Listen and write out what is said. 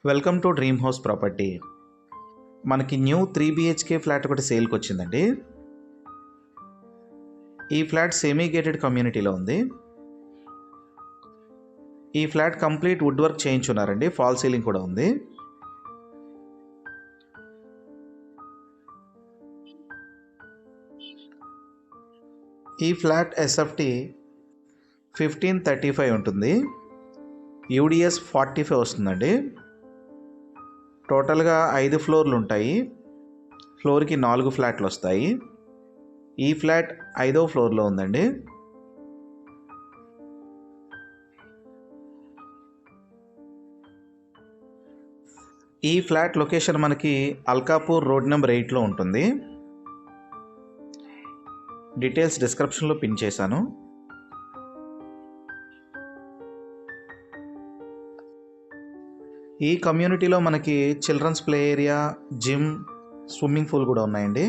Welcome to dream house property. మనకి new 3 BHK flat ఒకటి సేల్కి వచ్చిందండి. ఈ ఫ్లాట్ సెమీ గేటెడ్ కమ్యూనిటీలో ఉంది. ఈ ఫ్లాట్ కంప్లీట్ వుడ్ వర్క్ చేయించున్నారండి. ఫాల్ సీలింగ్ కూడా ఉంది. ఈ ఫ్లాట్ SFT 1535 ఉంటుంది. UDS 45 వస్తుందండి. టోటల్గా 5 ఫ్లోర్లు ఉంటాయి. ఫ్లోర్కి 4 ఫ్లాట్లు వస్తాయి. ఈ ఫ్లాట్ 5వ ఫ్లోర్లో ఉందండి. ఈ ఫ్లాట్ లొకేషన్ మనకి అల్కాపూర్ రోడ్ నెంబర్ 8లో ఉంటుంది. డీటెయిల్స్ డిస్క్రిప్షన్లో పిన్ చేశాను. ఈ కమ్యూనిటీలో మనకి childrens play area, gym, swimming pool కూడా ఉన్నాయండి.